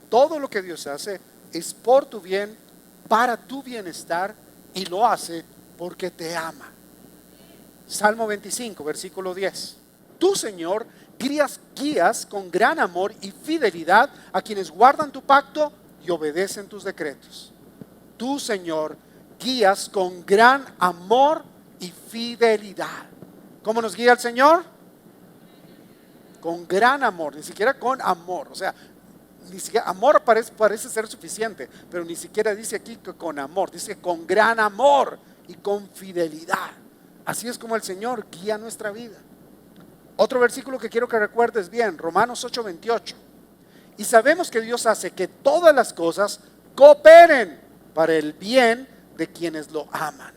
todo lo que Dios hace es por tu bien, para tu bienestar, y lo hace porque te ama. Salmo 25, versículo 10. Tú, Señor, guías con gran amor y fidelidad a quienes guardan tu pacto y obedecen tus decretos. Tú, Señor, guías con gran amor y fidelidad. ¿Cómo nos guía el Señor? Con gran amor, ni siquiera con amor. O sea, ni siquiera amor parece ser suficiente, pero ni siquiera dice aquí que con amor, dice con gran amor y con fidelidad. Así es como el Señor guía nuestra vida. Otro versículo que quiero que recuerdes bien, Romanos 8:28. Y sabemos que Dios hace que todas las cosas cooperen para el bien de quienes lo aman.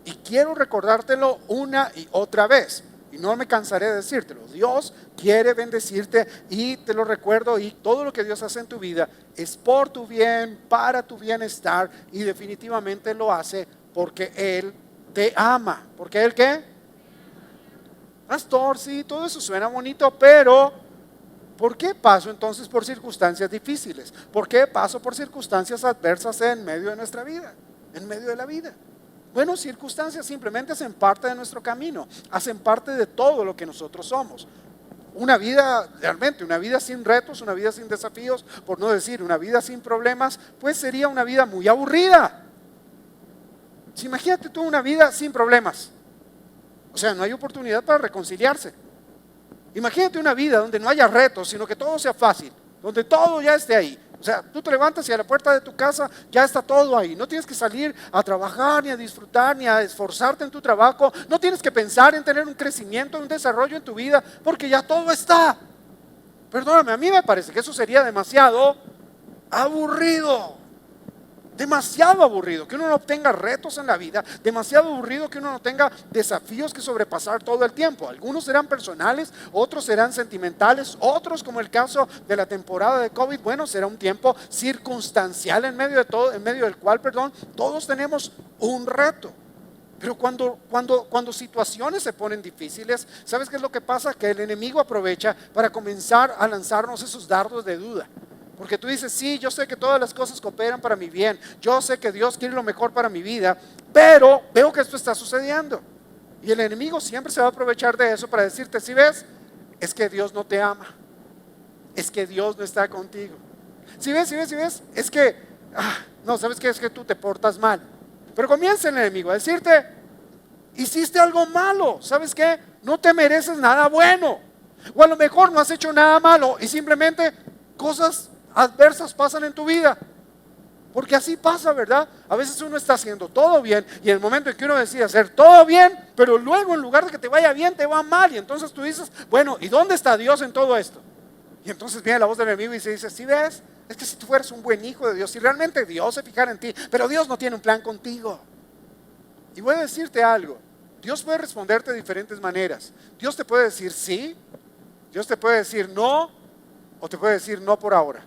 Y quiero recordártelo una y otra vez, y no me cansaré de decírtelo. Dios quiere bendecirte, y te lo recuerdo, y todo lo que Dios hace en tu vida es por tu bien, para tu bienestar, y definitivamente lo hace porque Él te ama. ¿Porque Él qué? Pastor, sí, todo eso suena bonito, pero ¿por qué paso entonces por circunstancias difíciles? ¿Por qué paso por circunstancias adversas en medio de nuestra vida, en medio de la vida? Bueno, circunstancias simplemente hacen parte de nuestro camino, hacen parte de todo lo que nosotros somos. Una vida, realmente, una vida sin retos, una vida sin desafíos, por no decir una vida sin problemas, pues sería una vida muy aburrida. Si imagínate tú una vida sin problemas, o sea, no hay oportunidad para reconciliarse. Imagínate una vida donde no haya retos, sino que todo sea fácil, donde todo ya esté ahí. O sea, tú te levantas y a la puerta de tu casa ya está todo ahí. No tienes que salir a trabajar, ni a disfrutar, ni a esforzarte en tu trabajo. No tienes que pensar en tener un crecimiento, un desarrollo en tu vida, porque ya todo está. Perdóname, a mí me parece que eso sería demasiado aburrido. Demasiado aburrido, que uno no tenga retos en la vida, demasiado aburrido que uno no tenga desafíos que sobrepasar todo el tiempo. Algunos serán personales, otros serán sentimentales, otros, como el caso de la temporada de COVID, bueno, será un tiempo circunstancial en medio de todo, en medio del cual, todos tenemos un reto. Pero cuando situaciones se ponen difíciles, ¿sabes qué es lo que pasa? Que el enemigo aprovecha para comenzar a lanzarnos esos dardos de duda. Porque tú dices, sí, yo sé que todas las cosas cooperan para mi bien, yo sé que Dios quiere lo mejor para mi vida, pero veo que esto está sucediendo. Y el enemigo siempre se va a aprovechar de eso para decirte, si ves, es que Dios no te ama, es que Dios no está contigo. Si ves, es que, no, ¿sabes qué? Es que tú te portas mal. Pero comienza el enemigo a decirte, hiciste algo malo, ¿sabes qué? No te mereces nada bueno. O a lo mejor no has hecho nada malo y simplemente cosas adversas pasan en tu vida, porque así pasa, ¿verdad? A veces uno está haciendo todo bien, y en el momento en que uno decide hacer todo bien, pero luego en lugar de que te vaya bien, te va mal, y entonces tú dices, bueno, ¿y dónde está Dios en todo esto? Y entonces viene la voz del enemigo y se dice, ¿sí ves? Es que si tú fueras un buen hijo de Dios, si realmente Dios se fijara en ti, pero Dios no tiene un plan contigo. Y voy a decirte algo, Dios puede responderte de diferentes maneras. Dios te puede decir sí, Dios te puede decir no, o te puede decir no por ahora.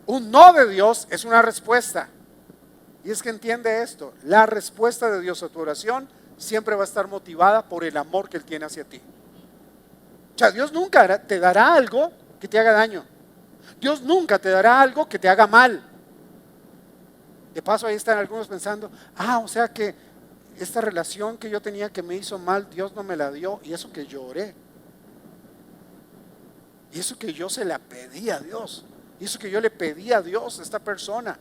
Un no de Dios es una respuesta. Y es que entiende esto, la respuesta de Dios a tu oración siempre va a estar motivada por el amor que Él tiene hacia ti. O sea, Dios nunca te dará algo que te haga daño. Dios nunca te dará algo que te haga mal. De paso ahí están algunos pensando, o sea que esta relación que yo tenía que me hizo mal, Dios no me la dio, y eso que lloré. Y eso que yo se la pedí a Dios. Y eso que yo le pedí a Dios a esta persona.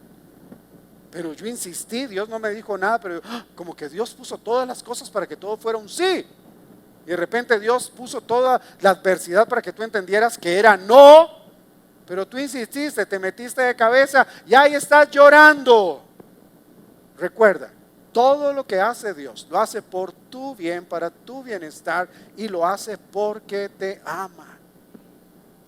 Pero yo insistí, Dios no me dijo nada, pero como que Dios puso todas las cosas para que todo fuera un sí. Y de repente Dios puso toda la adversidad para que tú entendieras que era no. Pero tú insististe, te metiste de cabeza y ahí estás llorando. Recuerda, todo lo que hace Dios lo hace por tu bien, para tu bienestar, y lo hace porque te ama.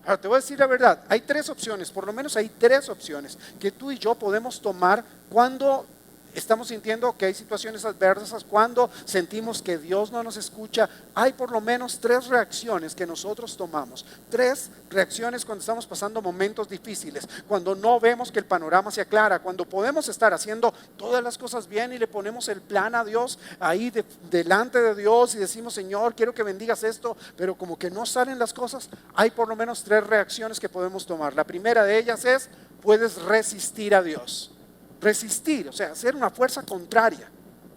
Ahora te voy a decir la verdad, hay tres opciones, por lo menos hay tres opciones que tú y yo podemos tomar cuando estamos sintiendo que hay situaciones adversas, cuando sentimos que Dios no nos escucha, hay por lo menos 3 reacciones que nosotros tomamos. 3 reacciones cuando estamos pasando momentos difíciles, cuando no vemos que el panorama se aclara, cuando podemos estar haciendo todas las cosas bien y le ponemos el plan a Dios ahí delante de Dios y decimos: Señor, quiero que bendigas esto, pero como que no salen las cosas. Hay por lo menos 3 reacciones que podemos tomar. La primera de ellas es: puedes resistir a Dios. Resistir, o sea, hacer una fuerza contraria.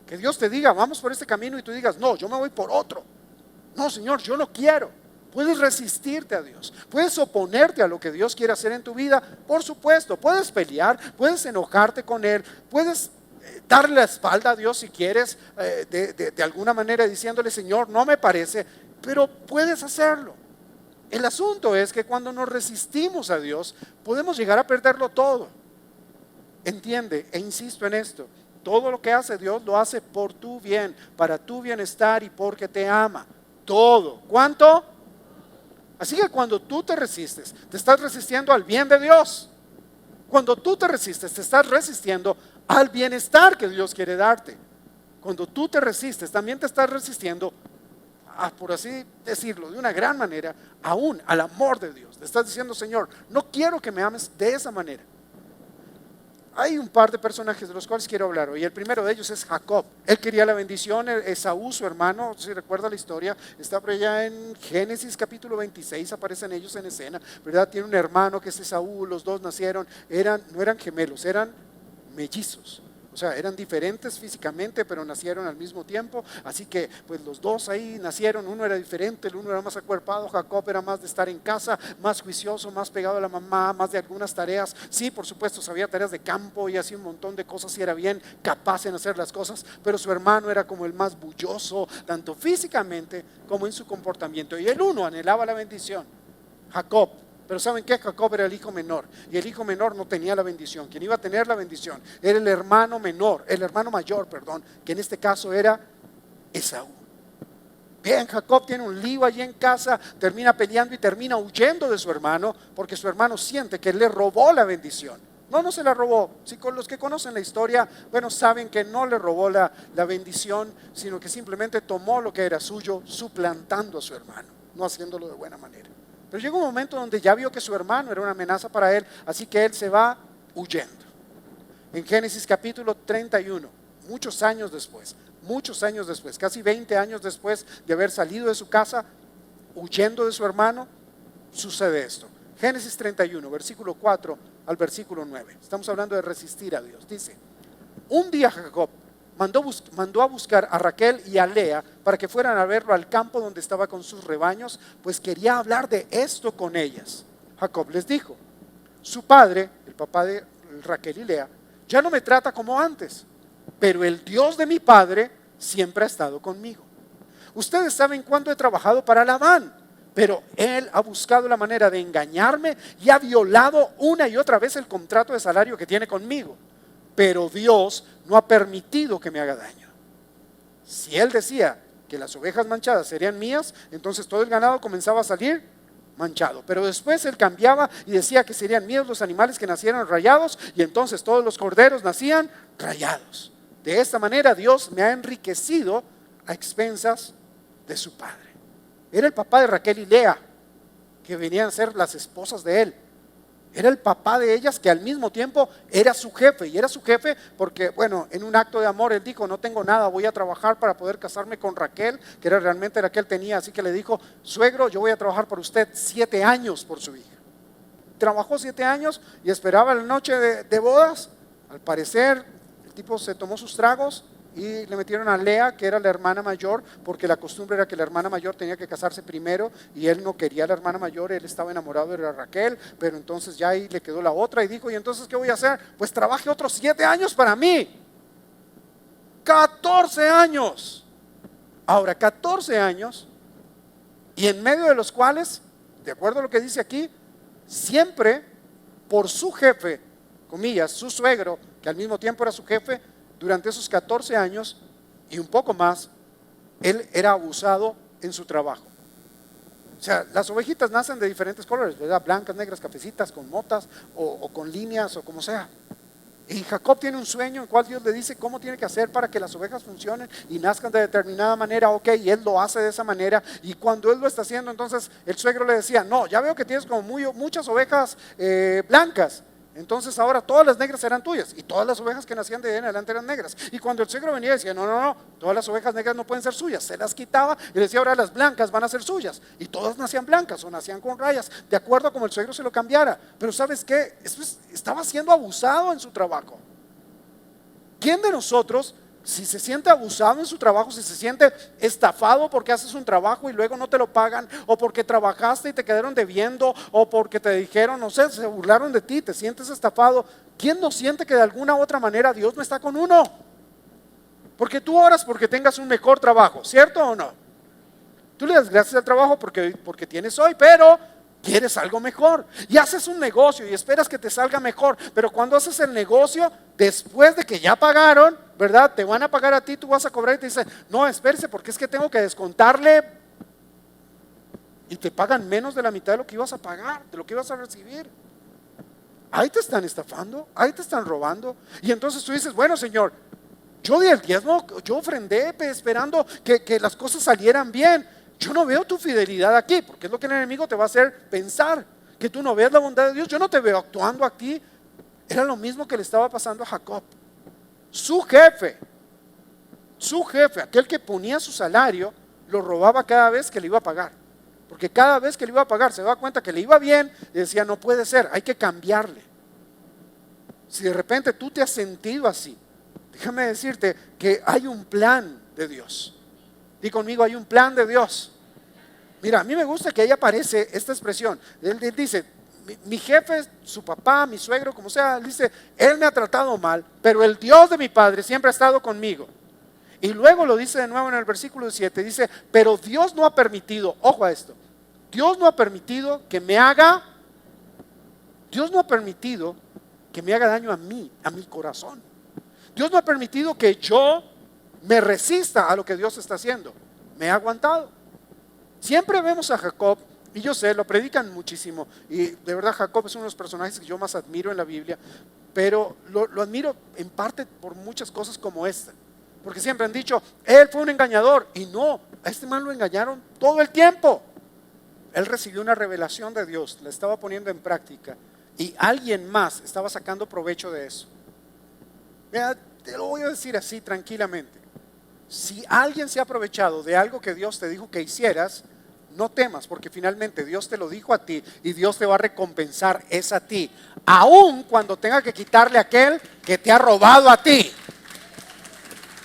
Que Dios te diga: vamos por este camino, y tú digas: no, yo me voy por otro. No, Señor, yo no quiero. Puedes resistirte a Dios, puedes oponerte a lo que Dios quiere hacer en tu vida. Por supuesto, puedes pelear, puedes enojarte con Él, puedes darle la espalda a Dios si quieres, de alguna manera diciéndole: Señor, no me parece, pero puedes hacerlo. El asunto es que cuando nos resistimos a Dios, podemos llegar a perderlo todo. Entiende, e insisto en esto: todo lo que hace Dios lo hace por tu bien, para tu bienestar y porque te ama. Todo. ¿Cuánto? Así que cuando tú te resistes, te estás resistiendo al bien de Dios. Cuando tú te resistes, te estás resistiendo al bienestar que Dios quiere darte. Cuando tú te resistes, también te estás resistiendo, por así decirlo, de una gran manera, aún al amor de Dios. Le estás diciendo: Señor, no quiero que me ames de esa manera. Hay un par de personajes de los cuales quiero hablar hoy. El primero de ellos es Jacob. Él quería la bendición. Esaú, su hermano, si recuerda la historia, está por allá en Génesis capítulo 26, aparecen ellos en escena, ¿verdad? Tiene un hermano que es Esaú. Los dos nacieron, no eran gemelos, eran mellizos. O sea, eran diferentes físicamente, pero nacieron al mismo tiempo. Así que pues los dos ahí nacieron. Uno era diferente, el uno era más acuerpado. Jacob era más de estar en casa, más juicioso, más pegado a la mamá, más de algunas tareas. Sí, por supuesto, sabía tareas de campo y hacía un montón de cosas y era bien capaz en hacer las cosas. Pero su hermano era como el más bulloso, tanto físicamente como en su comportamiento. Y el uno anhelaba la bendición, Jacob. Pero ¿saben qué? Jacob era el hijo menor, y el hijo menor no tenía la bendición. Quien iba a tener la bendición era el hermano mayor, que en este caso era Esaú. Bien, Jacob tiene un lío allí en casa, termina peleando y termina huyendo de su hermano, porque su hermano siente que le robó la bendición. No se la robó. Si con los que conocen la historia, bueno, saben que no le robó la bendición, sino que simplemente tomó lo que era suyo, suplantando a su hermano, no haciéndolo de buena manera. Pero llegó un momento donde ya vio que su hermano era una amenaza para él, así que él se va huyendo. En Génesis capítulo 31, muchos años después, casi 20 años después de haber salido de su casa, huyendo de su hermano, sucede esto. Génesis 31, versículo 4 al versículo 9. Estamos hablando de resistir a Dios. Dice: un día Jacob mandó a buscar a Raquel y a Lea para que fueran a verlo al campo donde estaba con sus rebaños, pues quería hablar de esto con ellas. Jacob les dijo: su padre, el papá de Raquel y Lea, ya no me trata como antes, pero el Dios de mi padre siempre ha estado conmigo. Ustedes saben cuánto he trabajado para Labán, pero él ha buscado la manera de engañarme y ha violado una y otra vez el contrato de salario que tiene conmigo. Pero Dios no ha permitido que me haga daño. Si él decía que las ovejas manchadas serían mías, entonces todo el ganado comenzaba a salir manchado. Pero después él cambiaba y decía que serían míos los animales que nacieran rayados, y entonces todos los corderos nacían rayados. De esta manera Dios me ha enriquecido a expensas de su padre. Era el papá de Raquel y Lea, que venían a ser las esposas de él. Era el papá de ellas, que al mismo tiempo era su jefe. Y era su jefe porque, bueno, en un acto de amor él dijo: no tengo nada, voy a trabajar para poder casarme con Raquel, que era realmente la que él tenía. Así que le dijo: suegro, yo voy a trabajar por usted 7 años por su hija. Trabajó 7 años y esperaba la noche de bodas. Al parecer el tipo se tomó sus tragos y le metieron a Lea, que era la hermana mayor, porque la costumbre era que la hermana mayor tenía que casarse primero, y él no quería a la hermana mayor, él estaba enamorado de la Raquel, pero entonces ya ahí le quedó la otra y dijo: ¿y entonces qué voy a hacer? Pues trabaje otros 7 años para mí. 14 años. Ahora, 14 años, y en medio de los cuales, de acuerdo a lo que dice aquí, siempre por su jefe, comillas, su suegro, que al mismo tiempo era su jefe, durante esos 14 años y un poco más, él era abusado en su trabajo. O sea, las ovejitas nacen de diferentes colores, ¿verdad? Blancas, negras, cafecitas, con motas o con líneas o como sea. Y Jacob tiene un sueño en el cual Dios le dice cómo tiene que hacer para que las ovejas funcionen y nazcan de determinada manera. Ok, y él lo hace de esa manera. Y cuando él lo está haciendo, entonces el suegro le decía: no, ya veo que tienes como muchas ovejas blancas. Entonces ahora todas las negras eran tuyas. Y todas las ovejas que nacían de ahí en adelante eran negras. Y cuando el suegro venía decía: no, no, no, todas las ovejas negras no pueden ser suyas. Se las quitaba y decía: ahora las blancas van a ser suyas. Y todas nacían blancas o nacían con rayas, de acuerdo a como el suegro se lo cambiara. Pero ¿sabes qué? Estaba siendo abusado en su trabajo. ¿Quién de nosotros, si se siente abusado en su trabajo, si se siente estafado porque haces un trabajo y luego no te lo pagan, o porque trabajaste y te quedaron debiendo, o porque te dijeron, no sé, se burlaron de ti, te sientes estafado? ¿Quién no siente que de alguna u otra manera Dios no está con uno? Porque tú oras porque tengas un mejor trabajo, ¿cierto o no? Tú le das gracias al trabajo porque tienes hoy, pero quieres algo mejor. Y haces un negocio y esperas que te salga mejor. Pero cuando haces el negocio, después de que ya pagaron, ¿verdad? Te van a pagar a ti, tú vas a cobrar y te dicen: no, espérese, porque es que tengo que descontarle. Y te pagan menos de la mitad de lo que ibas a pagar, de lo que ibas a recibir. Ahí te están estafando, ahí te están robando. Y entonces tú dices: bueno, Señor, yo di el diezmo, yo ofrendé esperando que las cosas salieran bien. Yo no veo tu fidelidad aquí, porque es lo que el enemigo te va a hacer pensar, que tú no ves la bondad de Dios. Yo no te veo actuando aquí. Era lo mismo que le estaba pasando a Jacob. Su jefe, aquel que ponía su salario, lo robaba cada vez que le iba a pagar. Porque cada vez que le iba a pagar se daba cuenta que le iba bien y decía: no puede ser, hay que cambiarle. Si de repente tú te has sentido así, déjame decirte que hay un plan de Dios. Di conmigo: hay un plan de Dios. Mira, a mí me gusta que ahí aparece esta expresión. Él dice: mi jefe, su papá, mi suegro, como sea, él dice: él me ha tratado mal, pero el Dios de mi padre siempre ha estado conmigo. Y luego lo dice de nuevo en el versículo 7, dice: pero Dios no ha permitido, ojo a esto, Dios no ha permitido que me haga daño a mí, a mi corazón. Dios no ha permitido que yo me resista a lo que Dios está haciendo. Me ha aguantado. Siempre vemos a Jacob, y yo sé, lo predican muchísimo, y de verdad Jacob es uno de los personajes que yo más admiro en la Biblia, pero lo admiro en parte por muchas cosas como esta, porque siempre han dicho: él fue un engañador. Y no, a este man lo engañaron todo el tiempo. Él recibió una revelación de Dios, la estaba poniendo en práctica, y alguien más estaba sacando provecho de eso. Mira, te lo voy a decir así tranquilamente: si alguien se ha aprovechado de algo que Dios te dijo que hicieras, no temas, porque finalmente Dios te lo dijo a ti y Dios te va a recompensar es a ti, aun cuando tenga que quitarle a aquel que te ha robado a ti.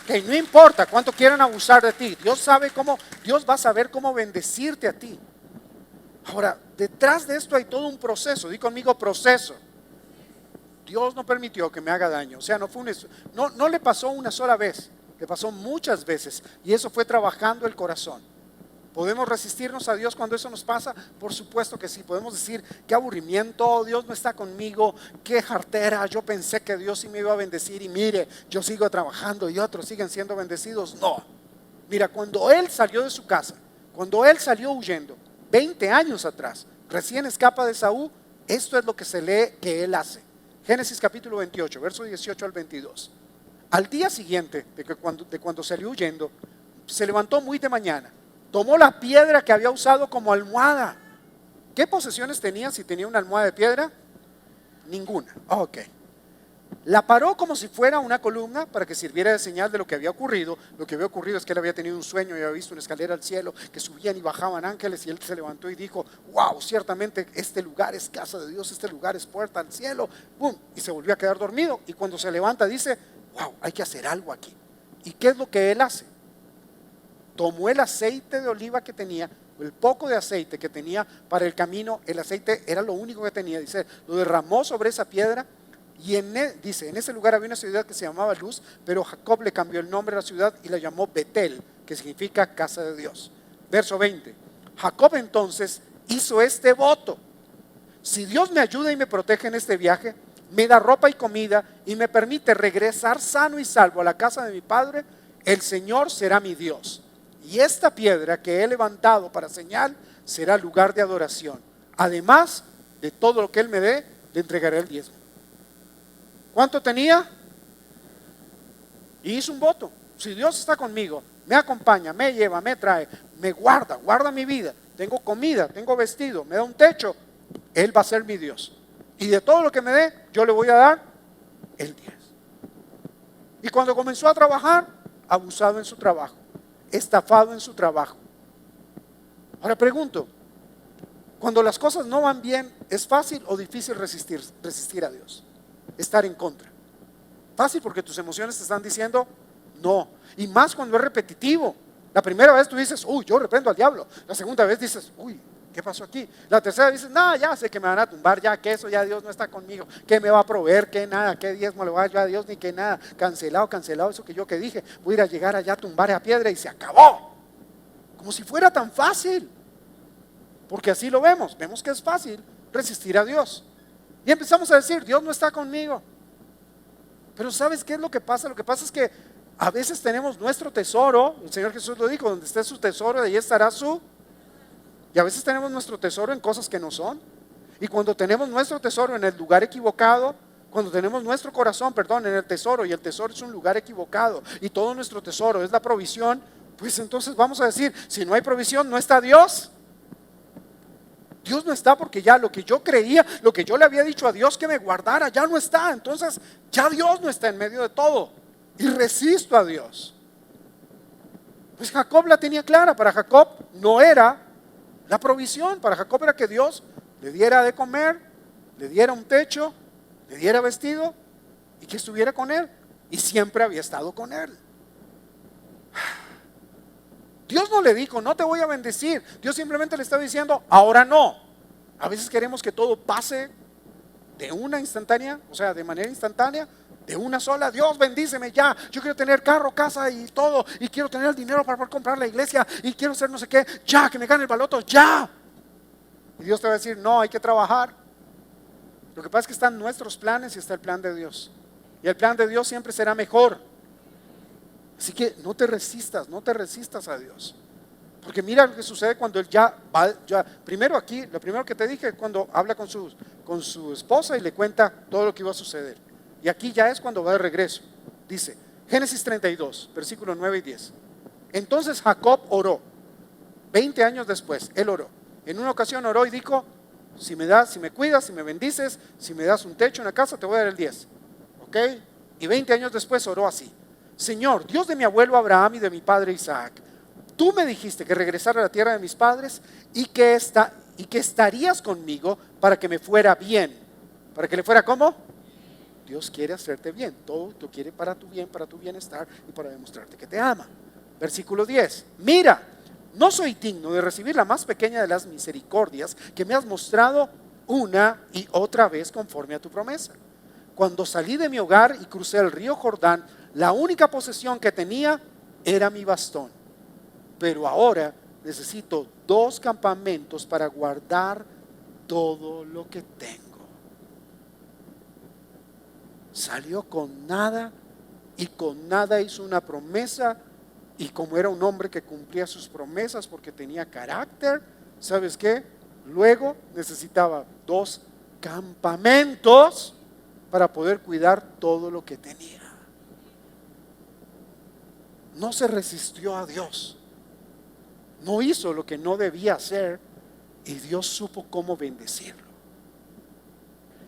Que no importa cuánto quieran abusar de ti, Dios va a saber cómo bendecirte a ti. Ahora, detrás de esto hay todo un proceso. Di conmigo: proceso. Dios no permitió que me haga daño. O sea, no le pasó una sola vez, le pasó muchas veces, y eso fue trabajando el corazón. ¿Podemos resistirnos a Dios cuando eso nos pasa? Por supuesto que sí. Podemos decir: qué aburrimiento, Dios no está conmigo, qué jartera, yo pensé que Dios sí me iba a bendecir y mire, yo sigo trabajando y otros siguen siendo bendecidos. No, mira, cuando él salió de su casa, cuando él salió huyendo 20 años atrás, recién escapa de Saúl, esto es lo que se lee que él hace. Génesis capítulo 28, verso 18 al 22. Al día siguiente de cuando salió huyendo, se levantó muy de mañana, tomó la piedra que había usado como almohada. ¿Qué posesiones tenía si tenía una almohada de piedra? Ninguna. Ok. La paró como si fuera una columna para que sirviera de señal de lo que había ocurrido. Lo que había ocurrido es que él había tenido un sueño y había visto una escalera al cielo, que subían y bajaban ángeles, y él se levantó y dijo: wow, ciertamente este lugar es casa de Dios, este lugar es puerta al cielo. ¡Bum! Y se volvió a quedar dormido, y cuando se levanta dice: wow, hay que hacer algo aquí. ¿Y qué es lo que él hace? Tomó el aceite de oliva que tenía, el poco de aceite que tenía para el camino, el aceite era lo único que tenía, dice, lo derramó sobre esa piedra. Y dice, en ese lugar había una ciudad que se llamaba Luz, pero Jacob le cambió el nombre a la ciudad y la llamó Betel, que significa casa de Dios. Verso 20. Jacob entonces hizo este voto: si Dios me ayuda y me protege en este viaje, me da ropa y comida y me permite regresar sano y salvo a la casa de mi padre, el Señor será mi Dios, y esta piedra que he levantado para señal será lugar de adoración. Además de todo lo que Él me dé, le entregaré el diezmo. ¿Cuánto tenía? Y hizo un voto. Si Dios está conmigo, me acompaña, me lleva, me trae, me guarda, guarda mi vida, tengo comida, tengo vestido, me da un techo, Él va a ser mi Dios. Y de todo lo que me dé, yo le voy a dar el 10. Y cuando comenzó a trabajar, abusado en su trabajo, estafado en su trabajo. Ahora pregunto, cuando las cosas no van bien, ¿es fácil o difícil resistir a Dios? Estar en contra. Fácil porque tus emociones te están diciendo no. Y más cuando es repetitivo. La primera vez tú dices, uy, yo reprendo al diablo. La segunda vez dices, uy, ¿qué pasó aquí? La tercera vez dices, no, ya sé que me van a tumbar, ya que eso, ya Dios no está conmigo. ¿Qué me va a proveer? ¿Qué nada? ¿Qué diezmo le voy a dar yo a Dios? Ni que nada. Cancelado, cancelado, eso que yo que dije. Voy a ir a llegar allá a tumbar a piedra y se acabó. Como si fuera tan fácil. Porque así lo vemos. Vemos que es fácil resistir a Dios. Y empezamos a decir, Dios no está conmigo. Pero ¿sabes qué es lo que pasa? Lo que pasa es que a veces tenemos nuestro tesoro, el Señor Jesús lo dijo, donde esté su tesoro, de ahí estará su. Y a veces tenemos nuestro tesoro en cosas que no son. Y cuando tenemos nuestro tesoro en el lugar equivocado, cuando tenemos nuestro corazón, perdón, en el tesoro, y el tesoro es un lugar equivocado, y todo nuestro tesoro es la provisión, pues entonces vamos a decir, si no hay provisión, ¿no está Dios? Dios no está porque ya lo que yo creía, lo que yo le había dicho a Dios que me guardara, ya no está. Entonces ya Dios no está en medio de todo. Y resisto a Dios. Pues Jacob la tenía clara. Para Jacob no era la provisión. Para Jacob era que Dios le diera de comer, le diera un techo, le diera vestido y que estuviera con él. Y siempre había estado con él. Dios no le dijo, no te voy a bendecir. Dios simplemente le estaba diciendo, ahora no. A veces queremos que todo pase de una instantánea, o sea, de manera instantánea, de una sola. Dios bendíceme ya. Yo quiero tener carro, casa y todo. Y quiero tener el dinero para poder comprar la iglesia. Y quiero hacer no sé qué. Ya, que me gane el baloto, ya. Y Dios te va a decir, no, hay que trabajar. Lo que pasa es que están nuestros planes y está el plan de Dios. Y el plan de Dios siempre será mejor. Así que no te resistas a Dios. Porque mira lo que sucede cuando él ya va, primero aquí, lo primero que te dije, cuando habla con su esposa y le cuenta todo lo que iba a suceder. Y aquí ya es cuando va de regreso. Dice, Génesis 32, versículos 9 y 10. Entonces Jacob oró, 20 años después, él oró. En una ocasión oró y dijo, si me cuidas, si me bendices, si me das un techo, una casa, te voy a dar el 10. ¿Ok? Y 20 años después oró así. Señor, Dios de mi abuelo Abraham y de mi padre Isaac, tú me dijiste que regresara a la tierra de mis padres y que estarías conmigo para que me fuera bien. ¿Para que le fuera cómo? Dios quiere hacerte bien, todo lo quiere para tu bien, para tu bienestar y para demostrarte que te ama. Versículo 10, mira, no soy digno de recibir la más pequeña de las misericordias que me has mostrado una y otra vez conforme a tu promesa. Cuando salí de mi hogar y crucé el río Jordán, la única posesión que tenía era mi bastón. Pero ahora necesito 2 campamentos para guardar todo lo que tengo. Salió con nada y con nada hizo una promesa. Y como era un hombre que cumplía sus promesas porque tenía carácter, ¿sabes qué? Luego necesitaba 2 campamentos para poder cuidar todo lo que tenía. No se resistió a Dios, no hizo lo que no debía hacer y Dios supo cómo bendecirlo.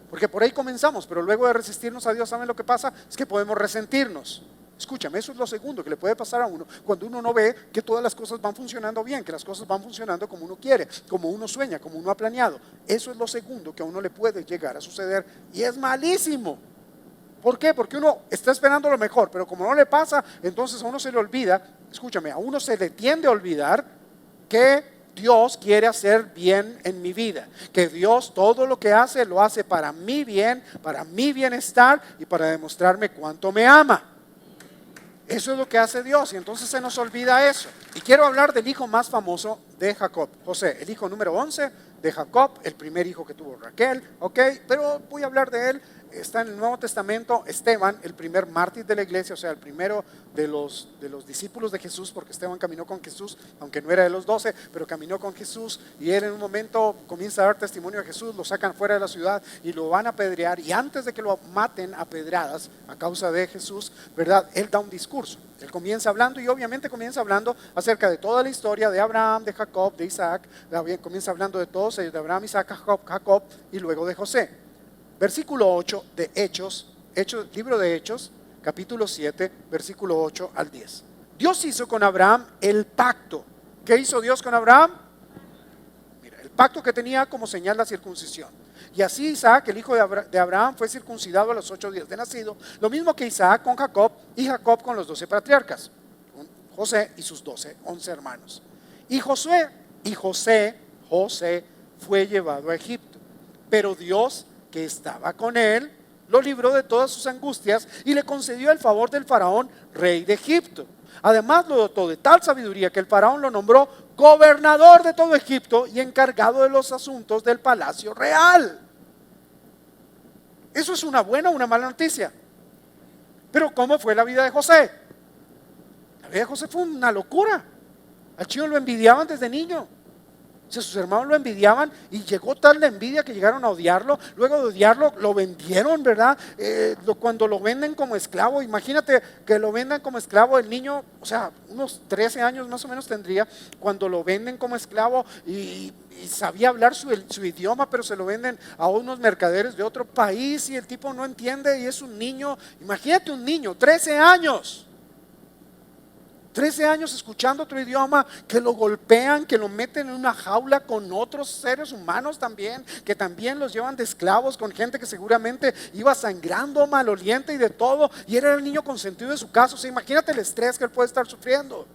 Porque por ahí comenzamos, pero luego de resistirnos a Dios, ¿saben lo que pasa? Es que podemos resentirnos. Escúchame, eso es lo segundo que le puede pasar a uno cuando uno no ve que todas las cosas van funcionando bien, que las cosas van funcionando como uno quiere, como uno sueña, como uno ha planeado. Eso es lo segundo que a uno le puede llegar a suceder y es malísimo. ¿Por qué? Porque uno está esperando lo mejor, pero como no le pasa, entonces a uno se le olvida, escúchame, a uno se le tiende a olvidar que Dios quiere hacer bien en mi vida, que Dios todo lo que hace lo hace para mi bien, para mi bienestar y para demostrarme cuánto me ama. Eso es lo que hace Dios y entonces se nos olvida eso. Y quiero hablar del hijo más famoso de Jacob, José, el hijo número 11 de Jacob, el primer hijo que tuvo Raquel, ok, pero voy a hablar de él está en el Nuevo Testamento Esteban, el primer mártir de la iglesia, o sea, el primero de los discípulos de Jesús, porque Esteban caminó con Jesús, aunque no era de los 12, pero caminó con Jesús, y él en un momento comienza a dar testimonio a Jesús, lo sacan fuera de la ciudad y lo van a apedrear, y antes de que lo maten a pedradas a causa de Jesús, ¿verdad? Él da un discurso, él comienza hablando, y obviamente comienza hablando acerca de toda la historia de Abraham, de Jacob, de Isaac, comienza hablando de todos ellos, de Abraham, Isaac, Jacob, y luego de José. Versículo 8 de Hechos, libro de Hechos, capítulo 7, versículo 8 al 10. Dios hizo con Abraham el pacto. ¿Qué hizo Dios con Abraham? Mira, el pacto que tenía como señal la circuncisión. Y así Isaac, el hijo de Abraham, fue circuncidado a los 8 días de nacido. Lo mismo que Isaac con Jacob, y Jacob con los 12 patriarcas, con José y sus 11 hermanos. Y José fue llevado a Egipto. Pero Dios, que estaba con él, lo libró de todas sus angustias y le concedió el favor del faraón, rey de Egipto. Además lo dotó de tal sabiduría que el faraón lo nombró gobernador de todo Egipto y encargado de los asuntos del palacio real. ¿Eso es una buena o una mala noticia? Pero ¿cómo fue la vida de José? La vida de José fue una locura. Al chino lo envidiaban desde niño. O sea, sus hermanos lo envidiaban, y llegó tal la envidia que llegaron a odiarlo. Luego de odiarlo, lo vendieron, ¿verdad? Cuando lo venden como esclavo, imagínate que lo vendan como esclavo el niño, o sea, unos 13 años más o menos tendría, cuando lo venden como esclavo, y sabía hablar su idioma, pero se lo venden a unos mercaderes de otro país, y el tipo no entiende, y es un niño. Imagínate un niño, 13 años. 13 años escuchando otro idioma, que lo golpean, que lo meten en una jaula con otros seres humanos también, que también los llevan de esclavos, con gente que seguramente iba sangrando, maloliente y de todo, y era el niño consentido de su casa. O sea, imagínate el estrés que él puede estar sufriendo.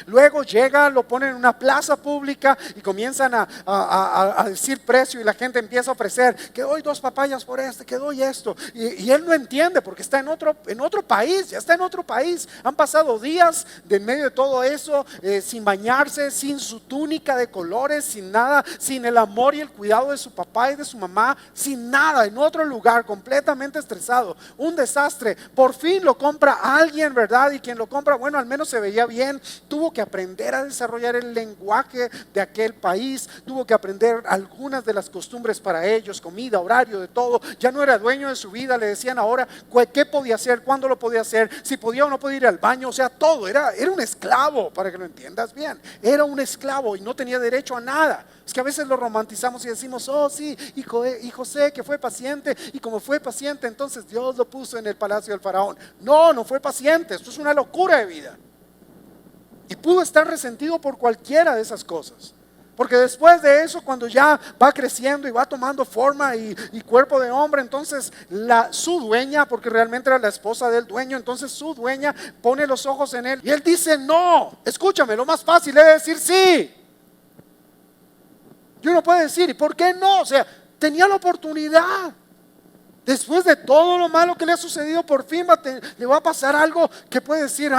Luego llega, lo ponen en una plaza pública y comienzan a decir precio, y la gente empieza a ofrecer que doy 2 papayas por este, que doy esto, y él no entiende porque está en otro país, ya está en otro país. Han pasado días de en medio de todo eso, sin bañarse, sin su túnica de colores, sin nada, sin el amor y el cuidado de su papá y de su mamá, sin nada, en otro lugar, completamente estresado, un desastre. Por fin lo compra alguien, ¿verdad? Y quien lo compra, bueno, al menos se veía bien. Tuvo que aprender a desarrollar el lenguaje de aquel país, tuvo que aprender algunas de las costumbres para ellos, comida, horario, de todo. Ya no era dueño de su vida, le decían ahora qué podía hacer, cuándo lo podía hacer, si podía o no podía ir al baño, o sea, todo. Era un esclavo, para que lo entiendas bien. Era un esclavo y no tenía derecho a nada. Es que a veces lo romantizamos y decimos, oh sí, y José que fue paciente, y como fue paciente, entonces Dios lo puso en el palacio del faraón. No fue paciente, esto es una locura de vida. Y pudo estar resentido por cualquiera de esas cosas. Porque después de eso, cuando ya va creciendo y va tomando forma y cuerpo de hombre, entonces su dueña, porque realmente era la esposa del dueño, entonces su dueña pone los ojos en él y él dice no. Escúchame, lo más fácil es decir sí. Y uno puede decir, ¿y por qué no? O sea, tenía la oportunidad. Después de todo lo malo que le ha sucedido, por fin le va a pasar algo que puede decir,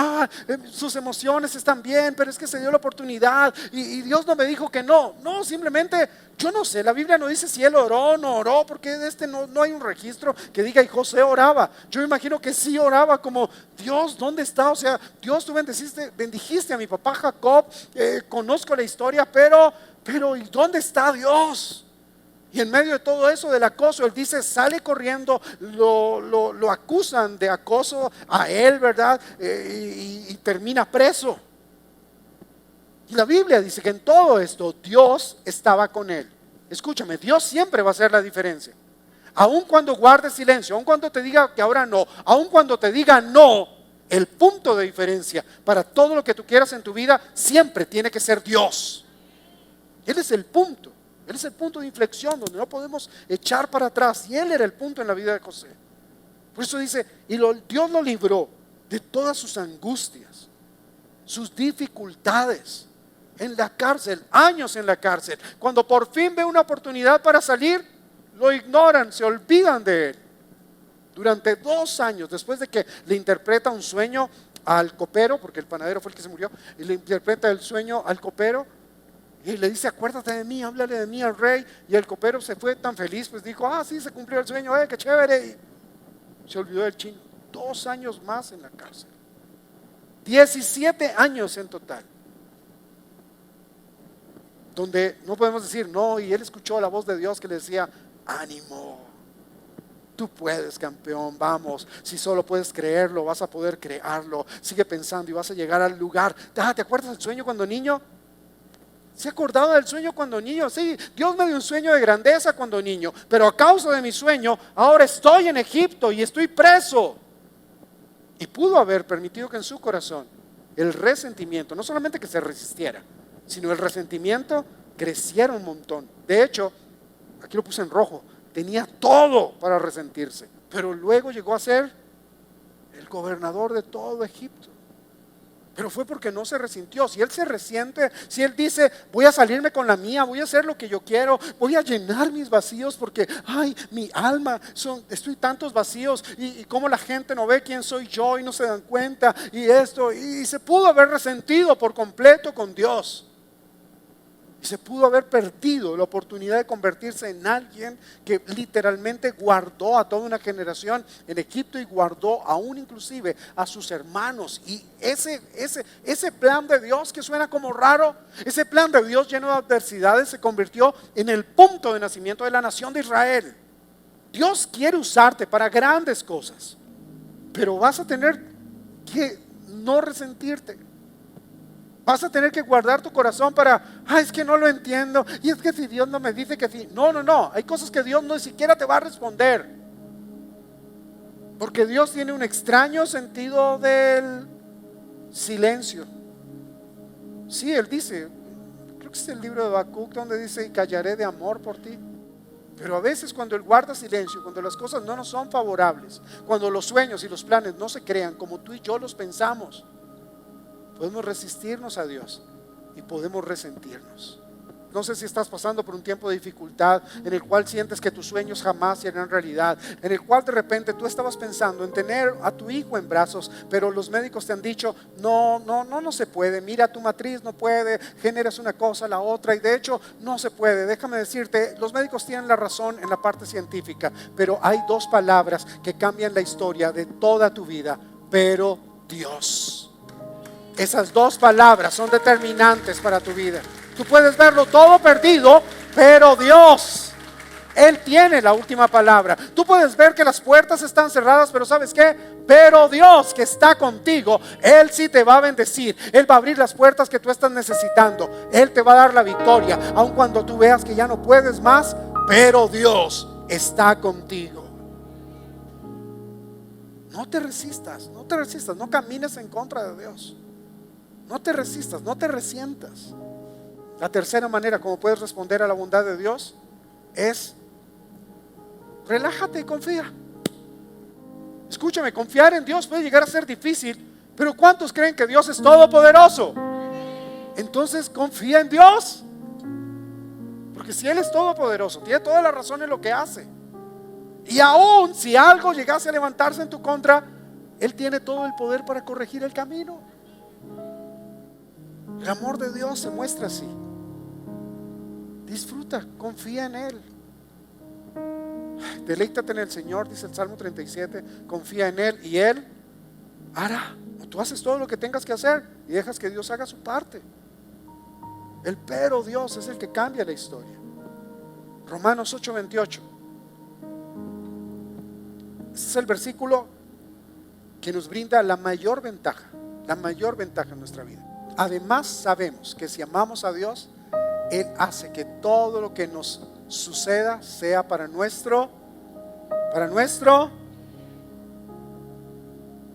sus emociones están bien, pero es que se dio la oportunidad y Dios no me dijo que no. No, simplemente, yo no sé, la Biblia no dice si él oró o no oró, porque no hay un registro que diga y José oraba. Yo imagino que sí oraba como, Dios, ¿dónde está? O sea, Dios, tú bendijiste a mi papá Jacob, conozco la historia, pero ¿y dónde está Dios? Y en medio de todo eso del acoso, él dice, sale corriendo, lo acusan de acoso a él, ¿verdad? Y termina preso. Y la Biblia dice que en todo esto Dios estaba con él. Escúchame, Dios siempre va a hacer la diferencia. Aun cuando guardes silencio, aun cuando te diga que ahora no, aun cuando te diga no, el punto de diferencia para todo lo que tú quieras en tu vida siempre tiene que ser Dios. Él es el punto. Él es el punto de inflexión donde no podemos echar para atrás. Y él era el punto en la vida de José. Por eso dice, Dios lo libró de todas sus angustias, sus dificultades, en la cárcel, años en la cárcel. Cuando por fin ve una oportunidad para salir, lo ignoran, se olvidan de él. Durante 2 años, después de que le interpreta un sueño al copero, porque el panadero fue el que se murió, y le interpreta el sueño al copero, y le dice, acuérdate de mí, háblale de mí al rey. Y el copero se fue tan feliz, pues dijo, sí, se cumplió el sueño, qué chévere. Se olvidó del chino. 2 años más en la cárcel. 17 años en total. Donde no podemos decir no, y él escuchó la voz de Dios que le decía: ánimo, tú puedes, campeón, vamos, si solo puedes creerlo, vas a poder crearlo, sigue pensando y vas a llegar al lugar. ¿Te acuerdas del sueño cuando niño? ¿Se acordaba del sueño cuando niño? Sí, Dios me dio un sueño de grandeza cuando niño, pero a causa de mi sueño, ahora estoy en Egipto y estoy preso. Y pudo haber permitido que en su corazón el resentimiento, no solamente que se resistiera, sino el resentimiento creciera un montón. De hecho, aquí lo puse en rojo, tenía todo para resentirse, pero luego llegó a ser el gobernador de todo Egipto. Pero fue porque no se resintió. Si él se resiente, si él dice: voy a salirme con la mía, voy a hacer lo que yo quiero, voy a llenar mis vacíos porque, ay, mi alma, estoy tantos vacíos y cómo la gente no ve quién soy yo y no se dan cuenta y esto, y se pudo haber resentido por completo con Dios. Y se pudo haber perdido la oportunidad de convertirse en alguien que literalmente guardó a toda una generación en Egipto y guardó aún inclusive a sus hermanos. Y ese plan de Dios que suena como raro, ese plan de Dios lleno de adversidades, se convirtió en el punto de nacimiento de la nación de Israel. Dios quiere usarte para grandes cosas, pero vas a tener que no resentirte. Vas a tener que guardar tu corazón para: es que no lo entiendo, y es que si Dios no me dice que sí. No, hay cosas que Dios no ni siquiera te va a responder, porque Dios tiene un extraño sentido del silencio. Sí, Él dice, creo que es el libro de Habacuc donde dice: y callaré de amor por ti. Pero a veces cuando Él guarda silencio, cuando las cosas no nos son favorables, cuando los sueños y los planes no se crean como tú y yo los pensamos, podemos resistirnos a Dios y podemos resentirnos. No sé si estás pasando por un tiempo de dificultad en el cual sientes que tus sueños jamás serán realidad, en el cual de repente tú estabas pensando en tener a tu hijo en brazos, pero los médicos te han dicho: no se puede, mira, tu matriz no puede, generas una cosa, la otra, y de hecho no se puede. Déjame decirte, los médicos tienen la razón en la parte científica, pero hay 2 palabras que cambian la historia de toda tu vida: pero Dios. Esas 2 palabras son determinantes para tu vida. Tú puedes verlo todo perdido, pero Dios, Él tiene la última palabra. Tú puedes ver que las puertas están cerradas, pero ¿sabes qué? Pero Dios, que está contigo, Él sí te va a bendecir. Él va a abrir las puertas que tú estás necesitando. Él te va a dar la victoria, aun cuando tú veas que ya no puedes más, pero Dios está contigo. No te resistas, no camines en contra de Dios. No te resistas, no te resientas. La tercera manera como puedes responder a la bondad de Dios es: relájate y confía. Escúchame, confiar en Dios puede llegar a ser difícil, pero ¿cuántos creen que Dios es todopoderoso? Entonces confía en Dios, porque si Él es todopoderoso, tiene toda la razón en lo que hace. Y aún si algo llegase a levantarse en tu contra, Él tiene todo el poder para corregir el camino. El amor de Dios se muestra así. Disfruta, confía en Él. Deleítate en el Señor, dice el Salmo 37. Confía en Él y Él hará. Tú haces todo lo que tengas que hacer y dejas que Dios haga su parte. El pero Dios es el que cambia la historia. Romanos 8:28. Ese es el versículo que nos brinda la mayor ventaja en nuestra vida. Además sabemos que si amamos a Dios, Él hace que todo lo que nos suceda sea para nuestro.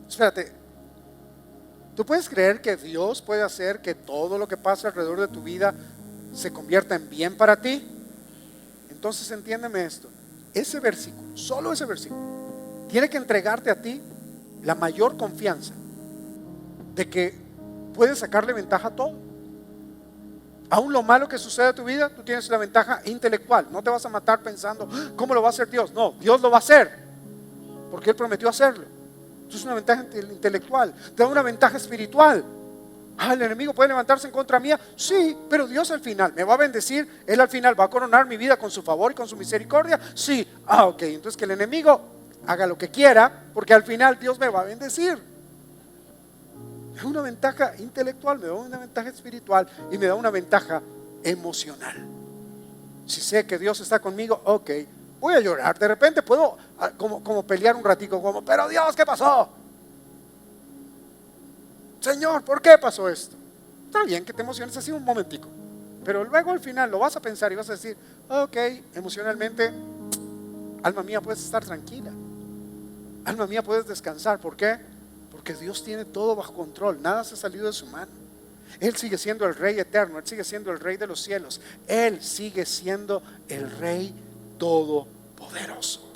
Espérate, ¿tú puedes creer que Dios puede hacer que todo lo que pasa alrededor de tu vida se convierta en bien para ti? Entonces entiéndeme esto, ese versículo, solo ese versículo, tiene que entregarte a ti la mayor confianza de que puedes sacarle ventaja a todo. Aún lo malo que sucede en tu vida, tú tienes la ventaja intelectual. No te vas a matar pensando: ¿cómo lo va a hacer Dios? No, Dios lo va a hacer porque Él prometió hacerlo. Eso es una ventaja intelectual. Te da una ventaja espiritual. El enemigo puede levantarse en contra mía, sí, pero Dios al final me va a bendecir. Él al final va a coronar mi vida con su favor y con su misericordia, sí. Ok, entonces que el enemigo haga lo que quiera, porque al final Dios me va a bendecir. Me da una ventaja intelectual, me da una ventaja espiritual y me da una ventaja emocional. Si sé que Dios está conmigo, ok, voy a llorar. De repente puedo como pelear un ratico, como, pero Dios, ¿qué pasó? Señor, ¿por qué pasó esto? Está bien que te emociones así un momentico, pero luego al final lo vas a pensar y vas a decir, ok, emocionalmente, alma mía, puedes estar tranquila. Alma mía, puedes descansar. ¿Por qué? Porque Dios tiene todo bajo control. Nada se ha salido de su mano. Él sigue siendo el Rey eterno. Él sigue siendo el Rey de los cielos. Él sigue siendo el Rey todopoderoso.